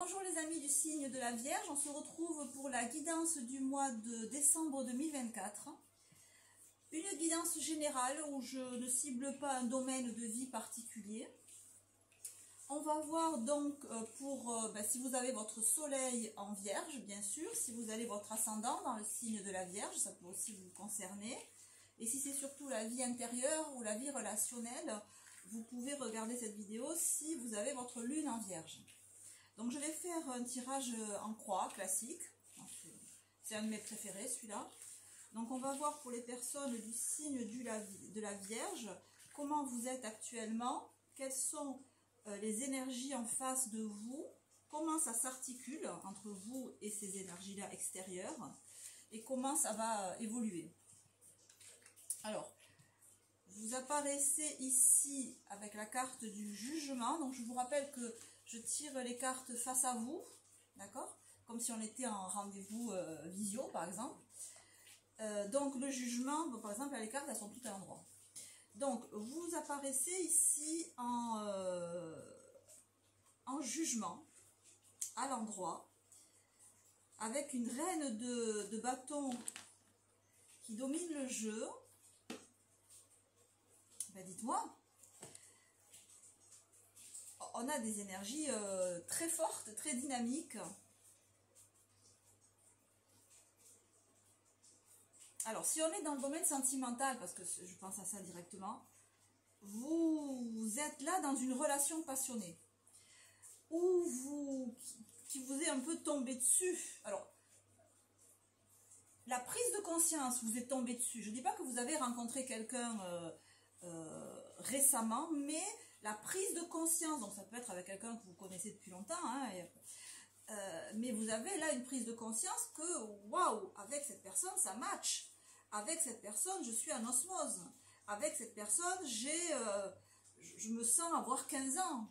Bonjour les amis du signe de la Vierge, on se retrouve pour la guidance du mois de décembre 2024. Une guidance générale où je ne cible pas un domaine de vie particulier. On va voir donc si vous avez votre soleil en Vierge, bien sûr, si vous avez votre ascendant dans le signe de la Vierge, ça peut aussi vous concerner. Et si c'est surtout la vie intérieure ou la vie relationnelle, vous pouvez regarder cette vidéo si vous avez votre lune en Vierge. Donc je vais faire un tirage en croix classique, c'est un de mes préférés celui-là. Donc on va voir pour les personnes du signe de la Vierge, comment vous êtes actuellement, quelles sont les énergies en face de vous, comment ça s'articule entre vous et ces énergies-là extérieures, et comment ça va évoluer. Alors, vous apparaissez ici avec la carte du jugement, donc je vous rappelle que je tire les cartes face à vous, d'accord? Comme si on était en rendez-vous visio, par exemple. Donc le jugement, par exemple, là, les cartes, elles sont toutes à l'endroit. Donc, vous apparaissez ici en jugement, à l'endroit, avec une reine de bâton qui domine le jeu. Ben, dites-moi. On a des énergies très fortes, très dynamiques. Alors, si on est dans le domaine sentimental, parce que je pense à ça directement, vous êtes là dans une relation passionnée, qui vous est un peu tombé dessus. Alors, la prise de conscience vous est tombée dessus. Je ne dis pas que vous avez rencontré quelqu'un récemment, mais la prise de conscience, donc ça peut être avec quelqu'un que vous connaissez depuis longtemps, hein, mais vous avez là une prise de conscience que, waouh, avec cette personne, ça match. Avec cette personne, je suis en osmose. Avec cette personne, je me sens avoir 15 ans.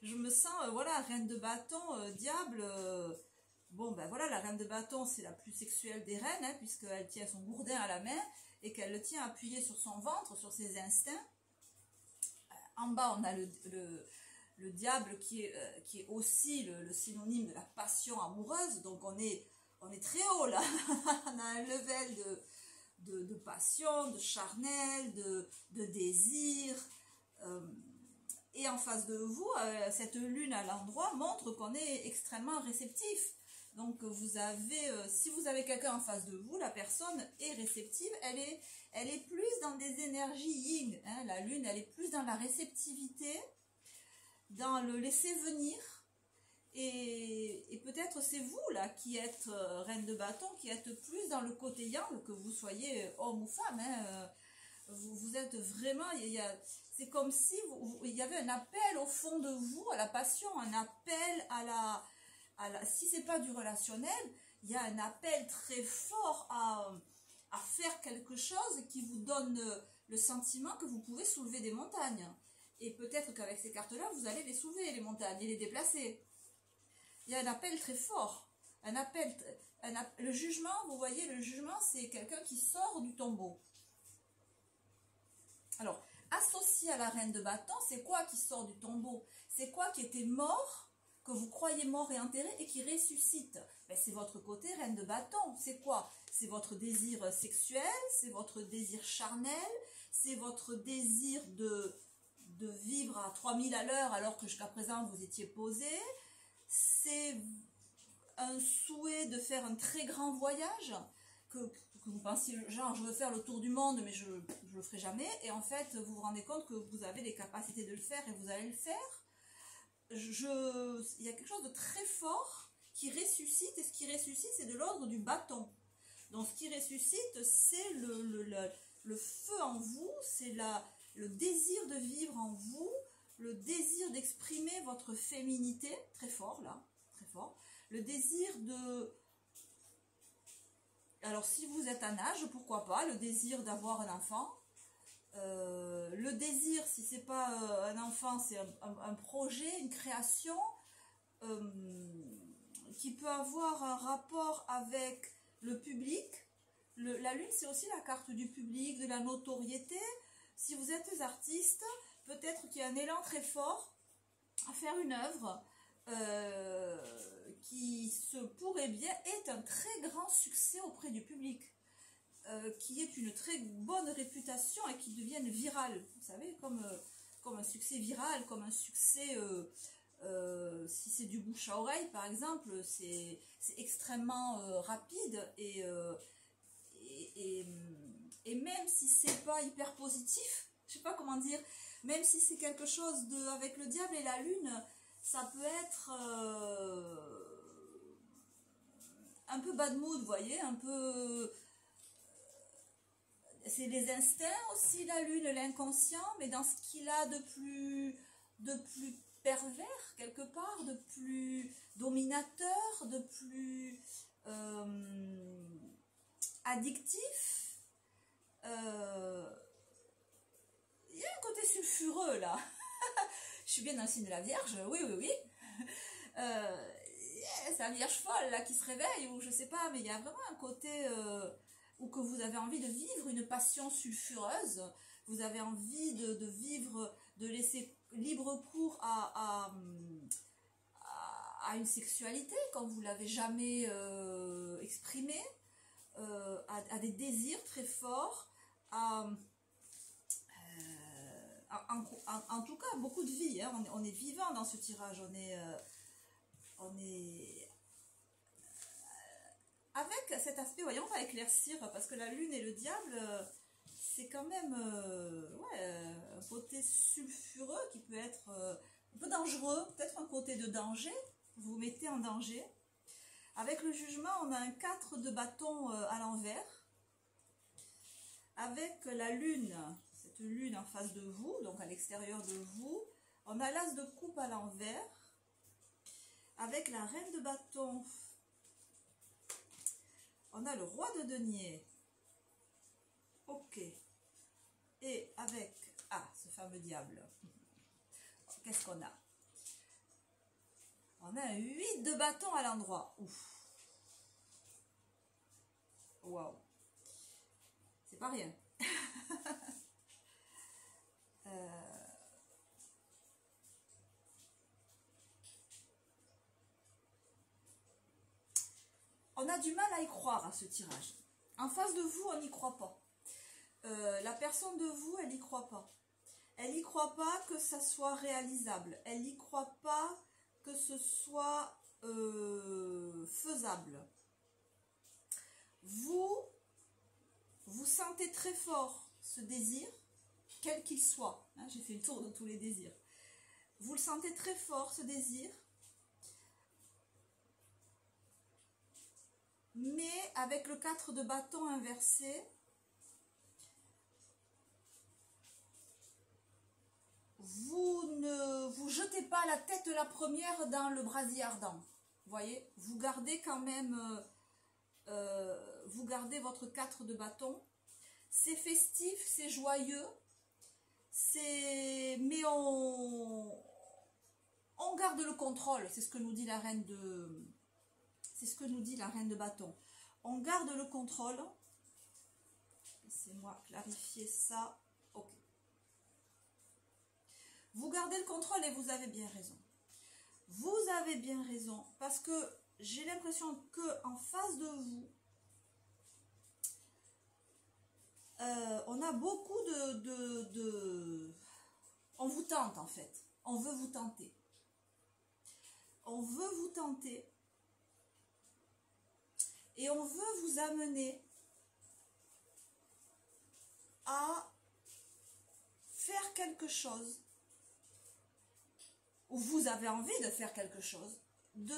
Je me sens, voilà, reine de bâton, diable. Bon, ben voilà, la reine de bâton, c'est la plus sexuelle des reines, hein, puisqu'elle tient son gourdin à la main et qu'elle le tient appuyé sur son ventre, sur ses instincts. En bas, on a le diable qui est aussi le synonyme de la passion amoureuse. Donc, on est très haut, là. On a un level de passion, de charnel, de désir. Et en face de vous, cette lune à l'endroit montre qu'on est extrêmement réceptif. Donc vous avez, si vous avez quelqu'un en face de vous, la personne est réceptive, elle est plus dans des énergies yin, hein, la lune, elle est plus dans la réceptivité, dans le laisser venir, et peut-être c'est vous là qui êtes reine de bâton, qui êtes plus dans le côté yang, que vous soyez homme ou femme, hein, vous êtes vraiment, c'est comme si il y avait un appel au fond de vous, à la passion, un appel si c'est pas du relationnel, il y a un appel très fort à faire quelque chose qui vous donne le sentiment que vous pouvez soulever des montagnes. Et peut-être qu'avec ces cartes-là, vous allez les soulever, les montagnes, et les déplacer. Il y a un appel très fort. Le jugement, vous voyez, le jugement, c'est quelqu'un qui sort du tombeau. Alors, associé à la reine de bâton, c'est quoi qui sort du tombeau? C'est quoi qui était mort, que vous croyez mort et enterré, et qui ressuscite? Ben, c'est votre côté reine de bâton. C'est quoi? C'est votre désir sexuel, c'est votre désir charnel, c'est votre désir de vivre à 3000 à l'heure alors que jusqu'à présent vous étiez posé. C'est un souhait de faire un très grand voyage, que vous pensiez, genre, je veux faire le tour du monde, mais je le ferai jamais. Et en fait, vous vous rendez compte que vous avez les capacités de le faire et vous allez le faire. Il y a quelque chose de très fort qui ressuscite, et ce qui ressuscite, c'est de l'ordre du bâton. Donc, ce qui ressuscite, c'est le feu en vous, c'est le désir de vivre en vous, le désir d'exprimer votre féminité, très fort là, très fort. Le désir de... Alors, si vous êtes un âge, pourquoi pas, le désir d'avoir un enfant. Le désir, si c'est pas un enfant, c'est un projet, une création qui peut avoir un rapport avec le public. La lune, c'est aussi la carte du public, de la notoriété. Si vous êtes artiste, peut-être qu'il y a un élan très fort à faire une œuvre qui se pourrait bien ait un très grand succès auprès du public, qui ait une très bonne réputation et qui devienne viral, vous savez, comme un succès viral, comme un succès, si c'est du bouche à oreille par exemple, c'est extrêmement rapide et même si c'est pas hyper positif, je sais pas comment dire, même si c'est quelque chose de avec le diable et la lune, ça peut être un peu bad mood, vous voyez, un peu, c'est les instincts aussi, la lune, l'inconscient, mais dans ce qu'il a de plus pervers quelque part, de plus dominateur, de plus addictif. Il y a un côté sulfureux là. Je suis bien dans le signe de la Vierge, oui, oui, oui. C'est la Vierge folle là qui se réveille, ou je sais pas, mais il y a vraiment un côté où que vous avez envie de vivre une passion sulfureuse, vous avez envie de vivre, de laisser libre cours à une sexualité comme vous l'avez jamais exprimée, à des désirs très forts, en tout cas beaucoup de vie, hein. On est vivant dans ce tirage, on est avec cet aspect, voyons, on va éclaircir parce que la lune et le diable, c'est quand même ouais, un côté sulfureux qui peut être un peu dangereux, peut-être un côté de danger, vous vous mettez en danger. Avec le jugement, on a un 4 de bâton à l'envers, avec la lune, cette lune en face de vous, donc à l'extérieur de vous, on a l'as de coupe à l'envers, avec la reine de bâton, on a le roi de denier, ok, et avec, ce fameux diable, qu'est-ce qu'on a? On a un 8 de bâton à l'endroit, ouf, waouh, c'est pas rien. On a du mal à y croire à ce tirage. En face de vous, on n'y croit pas. La personne de vous, elle n'y croit pas. Elle n'y croit pas que ça soit réalisable. Elle n'y croit pas que ce soit faisable. Vous sentez très fort ce désir, quel qu'il soit. Hein, j'ai fait le tour de tous les désirs. Vous le sentez très fort, ce désir. Mais avec le 4 de bâton inversé, vous ne vous jetez pas la tête la première dans le brasier ardent. Vous voyez, vous gardez quand même, vous gardez votre 4 de bâton. C'est festif, c'est joyeux, mais on garde le contrôle. C'est ce que nous dit la reine de... C'est ce que nous dit la reine de bâton. On garde le contrôle. Laissez-moi clarifier ça. Ok. Vous gardez le contrôle et vous avez bien raison. Vous avez bien raison parce que j'ai l'impression que en face de vous, on a beaucoup on vous tente en fait. On veut vous tenter. On veut vous tenter. Et on veut vous amener à faire quelque chose, ou vous avez envie de faire quelque chose de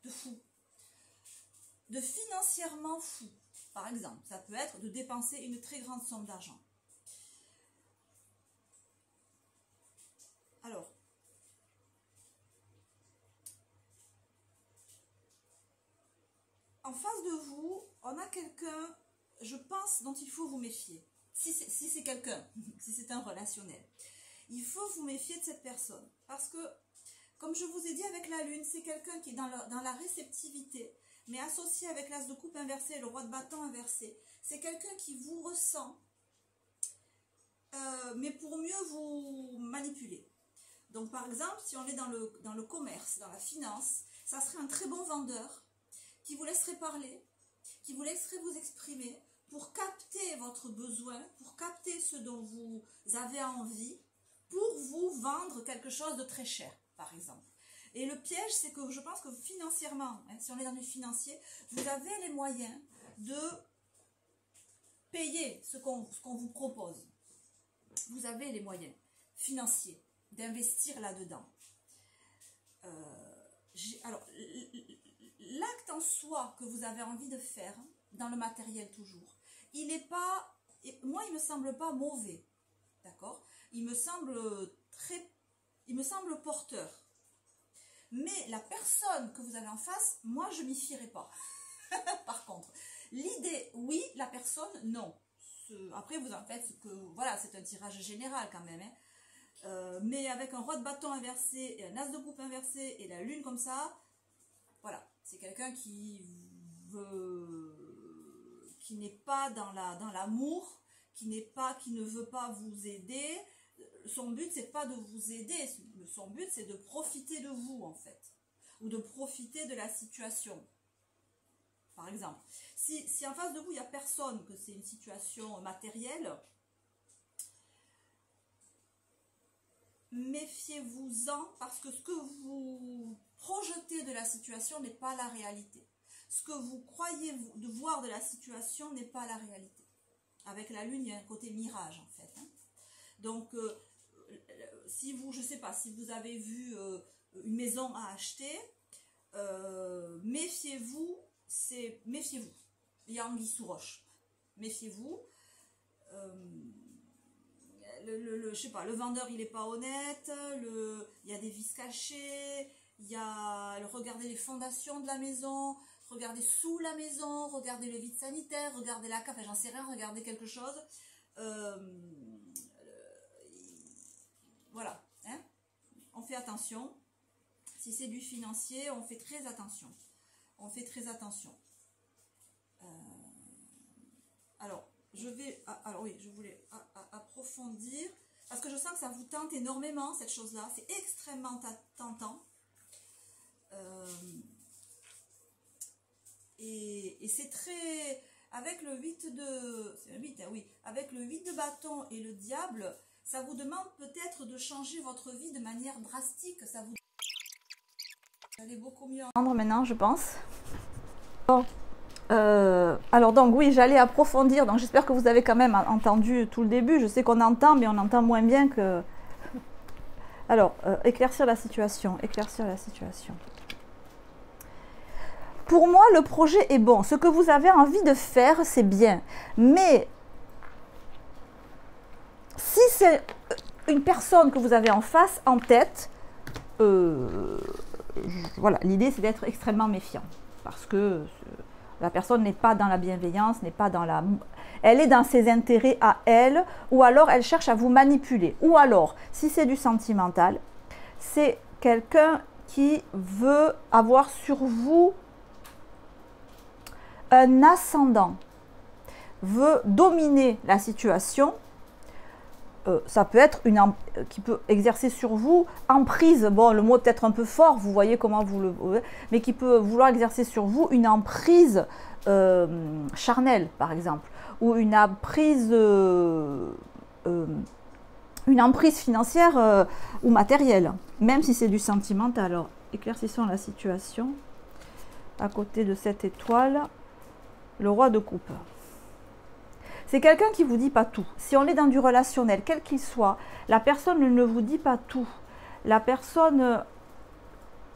fou, de financièrement fou. Par exemple, ça peut être de dépenser une très grande somme d'argent. Alors, en face de vous, on a quelqu'un, je pense, dont il faut vous méfier. Si c'est quelqu'un, si c'est un relationnel, il faut vous méfier de cette personne. Parce que, comme je vous ai dit avec la lune, c'est quelqu'un qui est dans la réceptivité, mais associé avec l'as de coupe inversé et le roi de bâton inversé. C'est quelqu'un qui vous ressent, mais pour mieux vous manipuler. Donc par exemple, si on est dans le commerce, dans la finance, ça serait un très bon vendeur qui vous laisserait parler, qui vous laisserait vous exprimer pour capter votre besoin, pour capter ce dont vous avez envie, pour vous vendre quelque chose de très cher, par exemple. Et le piège, c'est que je pense que financièrement, hein, si on est dans le financier, vous avez les moyens de payer ce qu'on vous propose. Vous avez les moyens financiers d'investir là-dedans. Alors, l'acte en soi que vous avez envie de faire, dans le matériel toujours, il n'est pas, moi il me semble pas mauvais, d'accord? Il me semble porteur. Mais la personne que vous avez en face, moi je m'y fierai pas. Par contre, l'idée, oui, la personne, non. Après vous en faites que, voilà, c'est un tirage général quand même, hein. Mais avec un roi de bâton inversé et un as de coupe inversé et la lune comme ça, voilà, c'est quelqu'un qui n'est pas dans l'amour, qui ne veut pas vous aider. Son but, c'est pas de vous aider, son but, c'est de profiter de vous, en fait, ou de profiter de la situation. Par exemple, si en face de vous, il n'y a personne, que c'est une situation matérielle, méfiez-vous-en, parce que ce que vous projetez de la situation n'est pas la réalité. Ce que vous croyez de voir de la situation n'est pas la réalité. Avec la lune, il y a un côté mirage, en fait, hein. Donc, si vous, je sais pas, si vous avez vu une maison à acheter, méfiez-vous, méfiez-vous. Il y a anguille sous roche. Méfiez-vous. Je sais pas, le vendeur il est pas honnête, il y a des vices cachés, regardez les fondations de la maison, regardez sous la maison, regardez le vide sanitaire, regardez la cave, j'en sais rien, regardez quelque chose. Voilà, hein? On fait attention. Si c'est du financier, on fait très attention. On fait très attention. Alors, oui, je voulais approfondir, parce que je sens que ça vous tente énormément, cette chose-là. C'est extrêmement tentant. Et c'est très... Avec le 8 de... C'est le 8, hein, oui. Avec le 8 de bâton et le diable, ça vous demande peut-être de changer votre vie de manière drastique. Ça vous allez beaucoup mieux entendre maintenant, je pense. Bon. Alors donc oui, j'allais approfondir, donc j'espère que vous avez quand même entendu tout le début. Je sais qu'on entend, mais on entend moins bien que... Alors, éclaircir la situation, éclaircir la situation. Pour moi, le projet est bon. Ce que vous avez envie de faire, c'est bien. Mais si c'est une personne que vous avez en face, en tête, voilà, l'idée c'est d'être extrêmement méfiant. Parce que la personne n'est pas dans la bienveillance, n'est pas dans la... Elle est dans ses intérêts à elle, ou alors elle cherche à vous manipuler. Ou alors, si c'est du sentimental, c'est quelqu'un qui veut avoir sur vous un ascendant, veut dominer la situation. Ça peut être qui peut exercer sur vous emprise, bon le mot est peut-être un peu fort, vous voyez comment vous le... mais qui peut vouloir exercer sur vous une emprise charnelle par exemple, ou une emprise financière ou matérielle, même si c'est du sentimental. Alors éclaircissons la situation. À côté de cette étoile, le roi de coupe. C'est quelqu'un qui ne vous dit pas tout. Si on est dans du relationnel, quel qu'il soit, la personne ne vous dit pas tout. La personne,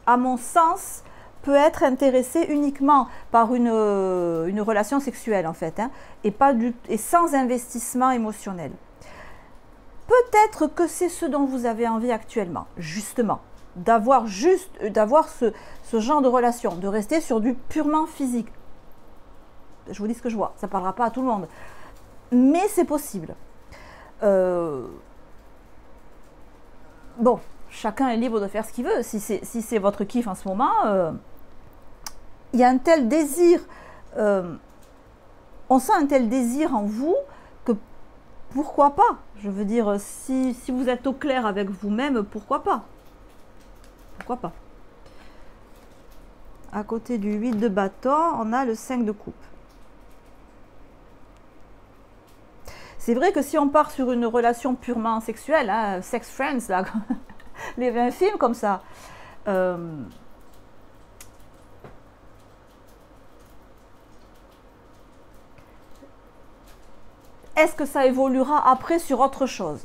à mon sens, peut être intéressée uniquement par une relation sexuelle, en fait, hein, et sans investissement émotionnel. Peut-être que c'est ce dont vous avez envie actuellement, justement, d'avoir ce genre de relation, de rester sur du purement physique. Je vous dis ce que je vois, ça ne parlera pas à tout le monde. Mais c'est possible. Bon, chacun est libre de faire ce qu'il veut. Si c'est votre kiff en ce moment, il y a un tel désir, on sent un tel désir en vous que pourquoi pas? Je veux dire, si vous êtes au clair avec vous-même, pourquoi pas? Pourquoi pas? À côté du 8 de bâton, on a le 5 de coupe. C'est vrai que si on part sur une relation purement sexuelle, hein, sex friends, là, les films comme ça, est-ce que ça évoluera après sur autre chose?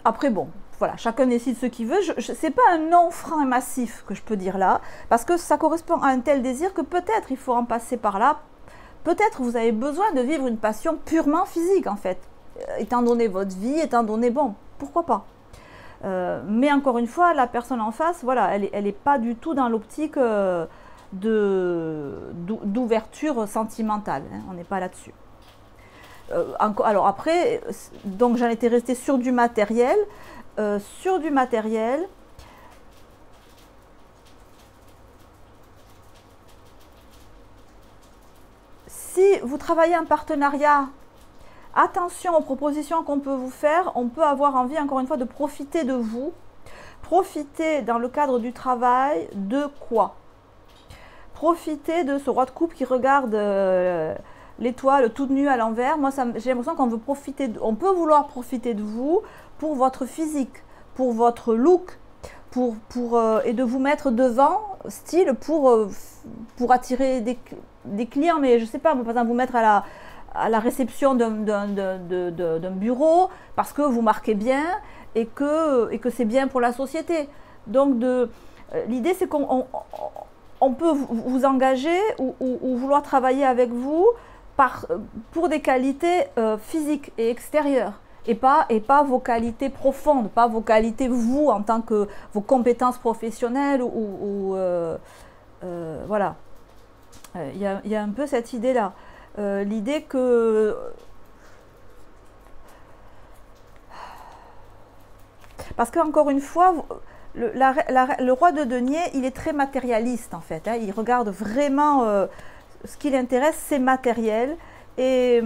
Après, bon, voilà, chacun décide ce qu'il veut. C'est pas un non franc et massif que je peux dire là, parce que ça correspond à un tel désir que peut-être il faut en passer par là. Peut-être vous avez besoin de vivre une passion purement physique, en fait. Étant donné votre vie, étant donné, bon, pourquoi pas. Mais encore une fois, la personne en face, voilà, elle n'est pas du tout dans l'optique d'ouverture sentimentale. Hein, on n'est pas là-dessus. Alors après, donc j'en étais restée sur du matériel. Sur du matériel, si vous travaillez en partenariat, attention aux propositions qu'on peut vous faire. On peut avoir envie, encore une fois, de profiter de vous. Profiter dans le cadre du travail de quoi? Profiter de ce roi de coupe qui regarde l'étoile toute nue à l'envers. Moi, j'ai l'impression qu'on veut profiter, on peut vouloir profiter de vous pour votre physique, pour votre look, et de vous mettre devant, style, pour attirer des clients, mais je sais pas, par exemple, vous mettre à la réception d'un bureau parce que vous marquez bien et que c'est bien pour la société. Donc, l'idée, c'est qu'on peut vous engager ou vouloir travailler avec vous pour des qualités physiques et extérieures. Et pas vos qualités profondes, pas vos qualités, vous, en tant que vos compétences professionnelles voilà. Il y a un peu cette idée-là. L'idée que... Parce qu'encore une fois, le roi de denier, il est très matérialiste, en fait. Hein. Il regarde vraiment... ce qui l'intéresse, c'est matériel. Et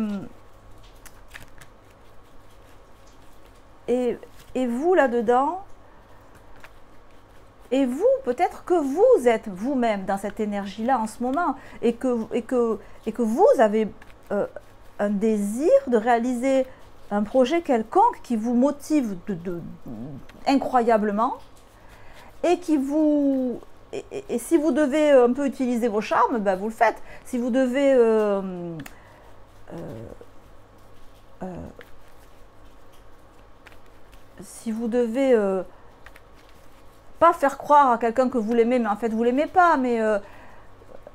vous, là-dedans, et vous, peut-être que vous êtes vous-même dans cette énergie-là en ce moment, et que vous avez un désir de réaliser un projet quelconque qui vous motive incroyablement, et qui vous... Et si vous devez un peu utiliser vos charmes, ben vous le faites. Si vous devez... si vous devez pas faire croire à quelqu'un que vous l'aimez, mais en fait vous l'aimez pas, mais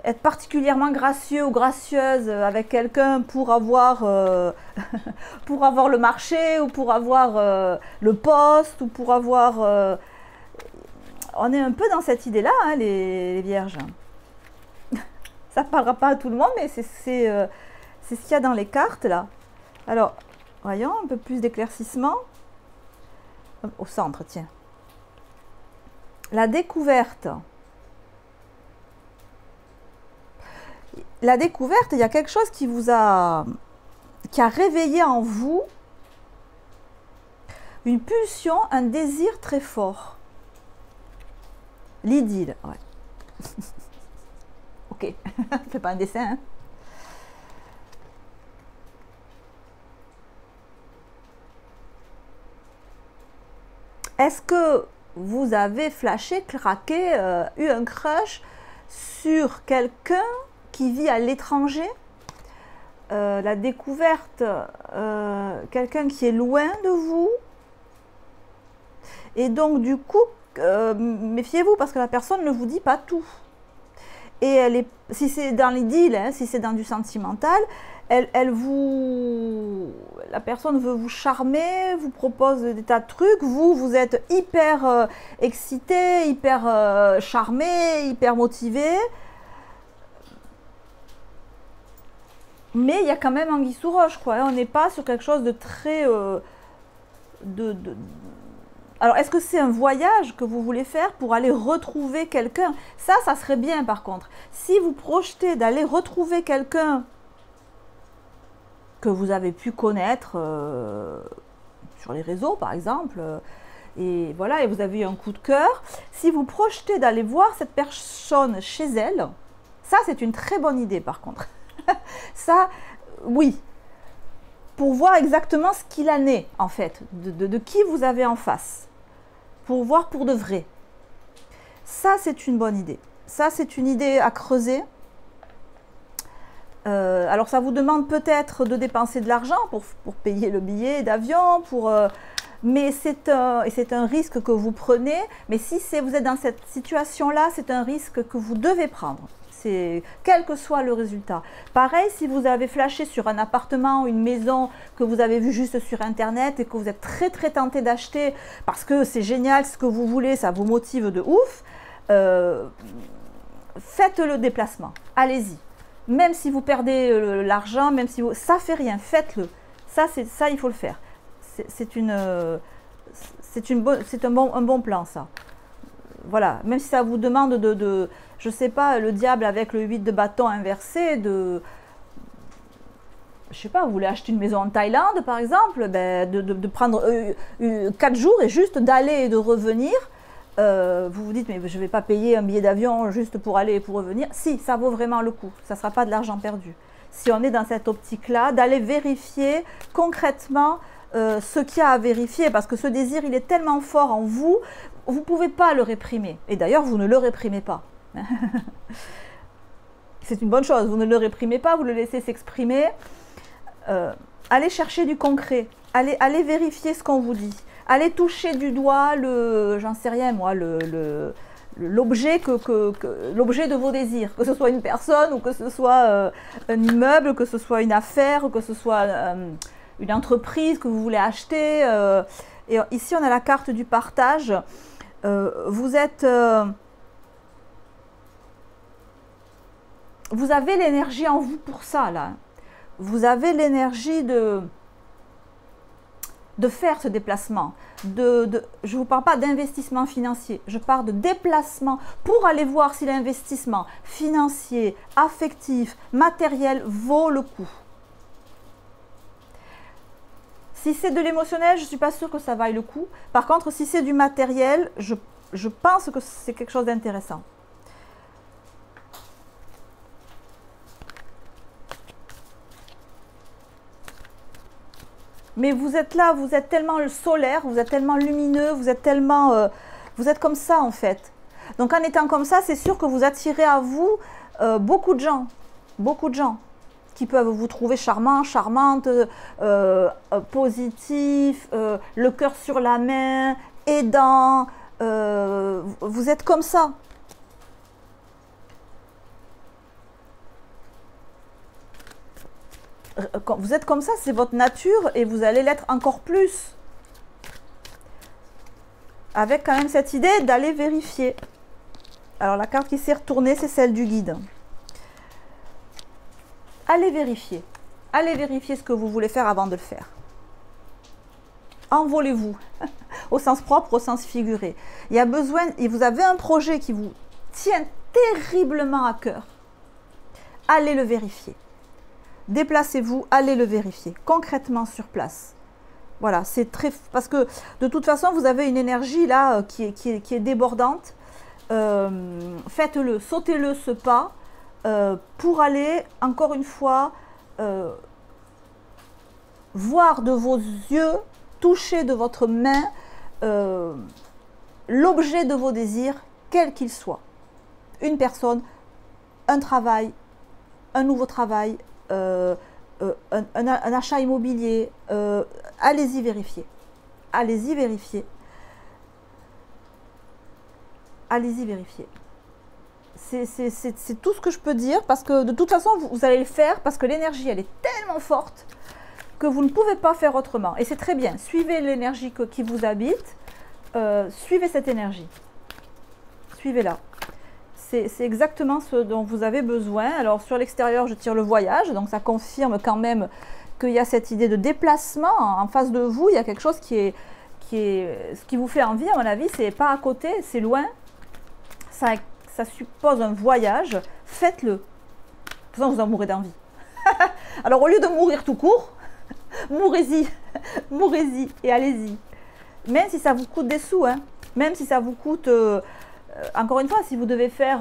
être particulièrement gracieux ou gracieuse avec quelqu'un pour avoir pour avoir le marché ou pour avoir le poste ou pour avoir on est un peu dans cette idée là, hein, les vierges. Ça parlera pas à tout le monde, mais c'est ce qu'il y a dans les cartes là. Alors voyons un peu plus d'éclaircissement au centre, tiens. La découverte. La découverte, il y a quelque chose qui a réveillé en vous une pulsion, un désir très fort. L'idylle, ouais. Ok, fais pas un dessin, hein. Est-ce que vous avez flashé, craqué, eu un crush sur quelqu'un qui vit à l'étranger? La découverte, quelqu'un qui est loin de vous. Et donc, du coup, méfiez-vous parce que la personne ne vous dit pas tout. Et si c'est dans l'idylle, hein, si c'est dans du sentimental, la personne veut vous charmer, vous propose des tas de trucs, vous êtes hyper excité, hyper charmé, hyper motivé. Mais il y a quand même anguille sous roche, quoi. On n'est pas sur quelque chose de très... Alors, est-ce que c'est un voyage que vous voulez faire pour aller retrouver quelqu'un? Ça serait bien par contre. Si vous projetez d'aller retrouver quelqu'un que vous avez pu connaître sur les réseaux, par exemple, et voilà, et vous avez eu un coup de cœur, si vous projetez d'aller voir cette personne chez elle, ça, c'est une très bonne idée, par contre. Ça, oui. Pour voir exactement ce qu'il en est, en fait, de qui vous avez en face. Pour voir pour de vrai. Ça, c'est une bonne idée. Ça, c'est une idée à creuser. Alors, ça vous demande peut-être de dépenser de l'argent pour payer le billet d'avion, mais c'est un risque que vous prenez. Mais si vous êtes dans cette situation-là, c'est un risque que vous devez prendre. Quel que soit le résultat. Pareil, si vous avez flashé sur un appartement ou une maison que vous avez vu juste sur Internet et que vous êtes très très tenté d'acheter parce que c'est génial, ce que vous voulez, ça vous motive de ouf, faites le déplacement. Allez-y. Même si vous perdez l'argent, même si ça fait rien, faites-le. Ça, il faut le faire. C'est un bon plan, ça. Voilà, même si ça vous demande je sais pas, le diable avec le 8 de bâton inversé, je sais pas, vous voulez acheter une maison en Thaïlande, par exemple, ben, de prendre 4 jours et juste d'aller et de revenir. Vous vous dites, mais je ne vais pas payer un billet d'avion juste pour aller et pour revenir. Si, ça vaut vraiment le coup, ça ne sera pas de l'argent perdu. Si on est dans cette optique-là, d'aller vérifier concrètement ce qu'il y a à vérifier, parce que ce désir, il est tellement fort en vous, vous ne pouvez pas le réprimer. Et d'ailleurs, vous ne le réprimez pas. C'est une bonne chose, vous ne le réprimez pas, vous le laissez s'exprimer. Allez chercher du concret, allez vérifier ce qu'on vous dit, allez toucher du doigt j'en sais rien moi, l'objet l'objet de vos désirs, que ce soit une personne ou que ce soit un immeuble, que ce soit une affaire, que ce soit une entreprise que vous voulez acheter. Et ici on a la carte du partage. Vous avez l'énergie en vous pour ça, là. Vous avez l'énergie de faire ce déplacement. Je ne vous parle pas d'investissement financier, je parle de déplacement pour aller voir si l'investissement financier, affectif, matériel vaut le coup. Si c'est de l'émotionnel, je ne suis pas sûre que ça vaille le coup. Par contre, si c'est du matériel, je pense que c'est quelque chose d'intéressant. Mais vous êtes là, vous êtes tellement solaire, vous êtes tellement lumineux, vous êtes tellement... vous êtes comme ça en fait. Donc en étant comme ça, c'est sûr que vous attirez à vous beaucoup de gens qui peuvent vous trouver charmant, charmante, positif, le cœur sur la main, aidant. Vous êtes comme ça. Quand vous êtes comme ça, c'est votre nature et vous allez l'être encore plus. Avec quand même cette idée d'aller vérifier. Alors la carte qui s'est retournée, c'est celle du guide. Allez vérifier. Allez vérifier ce que vous voulez faire avant de le faire. Envolez-vous, au sens propre, au sens figuré. Il y a besoin, et vous avez un projet qui vous tient terriblement à cœur. Allez le vérifier. Déplacez-vous, allez le vérifier, concrètement sur place. Voilà, c'est très... Parce que de toute façon, vous avez une énergie là qui est débordante. Faites-le, sautez-le ce pas pour aller, encore une fois, voir de vos yeux, toucher de votre main l'objet de vos désirs, quel qu'il soit. Une personne, un travail, un nouveau travail, un achat immobilier, allez-y vérifier. Allez-y vérifier. Allez-y vérifier. C'est tout ce que je peux dire parce que de toute façon, vous allez le faire parce que l'énergie, elle est tellement forte que vous ne pouvez pas faire autrement. Et c'est très bien. Suivez l'énergie qui vous habite. Suivez cette énergie. Suivez-la. C'est exactement ce dont vous avez besoin. Alors sur l'extérieur, je tire le voyage, donc ça confirme quand même qu'il y a cette idée de déplacement. En face de vous, il y a quelque chose qui ce qui vous fait envie, à mon avis, c'est pas à côté, c'est loin. Ça suppose un voyage. Faites-le. De toute façon, vous en mourrez d'envie. Alors, au lieu de mourir tout court, mourrez-y. Mourrez-y et allez-y. Même si ça vous coûte des sous, hein. Même si ça vous coûte... encore une fois, si vous devez faire...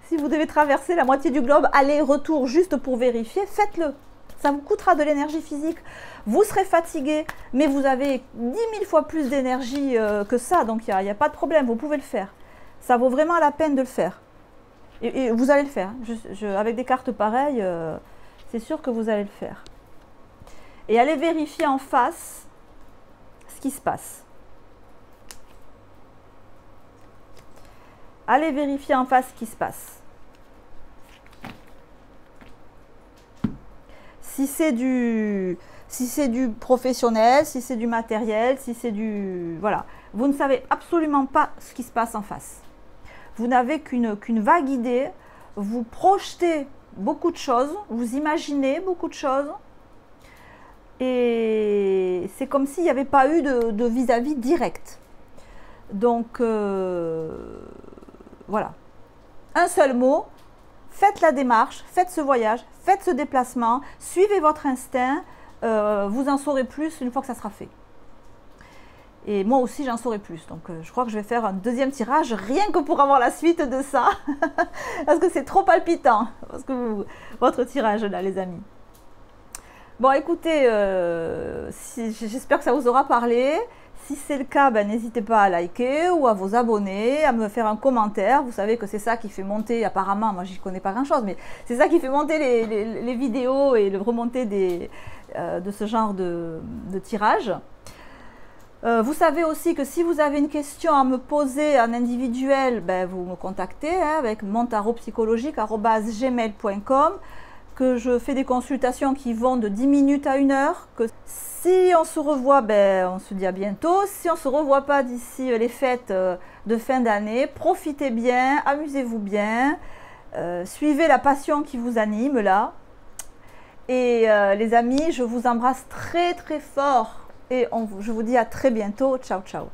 si vous devez traverser la moitié du globe, aller-retour, juste pour vérifier, faites-le. Ça vous coûtera de l'énergie physique. Vous serez fatigué, mais vous avez 10 000 fois plus d'énergie que ça. Donc, il n'y a pas de problème, vous pouvez le faire. Ça vaut vraiment la peine de le faire. Et vous allez le faire. Avec des cartes pareilles, c'est sûr que vous allez le faire. Et allez vérifier en face ce qui se passe. Allez vérifier en face ce qui se passe. Si c'est du professionnel, si c'est du matériel, si c'est du... Voilà. Vous ne savez absolument pas ce qui se passe en face. Vous n'avez qu'une vague idée. Vous projetez beaucoup de choses. Vous imaginez beaucoup de choses. Et c'est comme s'il n'y avait pas eu de vis-à-vis direct. Donc, voilà. Un seul mot. Faites la démarche, faites ce voyage, faites ce déplacement, suivez votre instinct, vous en saurez plus une fois que ça sera fait. Et moi aussi, j'en saurai plus. Donc, je crois que je vais faire un deuxième tirage, rien que pour avoir la suite de ça. Parce que c'est trop palpitant, parce que votre tirage là, les amis. Bon, écoutez, j'espère que ça vous aura parlé. Si c'est le cas, ben, n'hésitez pas à liker ou à vous abonner, à me faire un commentaire. Vous savez que c'est ça qui fait monter, apparemment, moi j'y connais pas grand chose, mais c'est ça qui fait monter les vidéos et le remonter de ce genre de tirage. Vous savez aussi que si vous avez une question à me poser en individuel, ben, vous me contactez avec montarotpsychologique@gmail.com, que je fais des consultations qui vont de 10 minutes à 1 heure, que si on se revoit, ben, on se dit à bientôt. Si on ne se revoit pas d'ici les fêtes de fin d'année, profitez bien, amusez-vous bien, suivez la passion qui vous anime là. Et les amis, je vous embrasse très très fort et je vous dis à très bientôt. Ciao, ciao.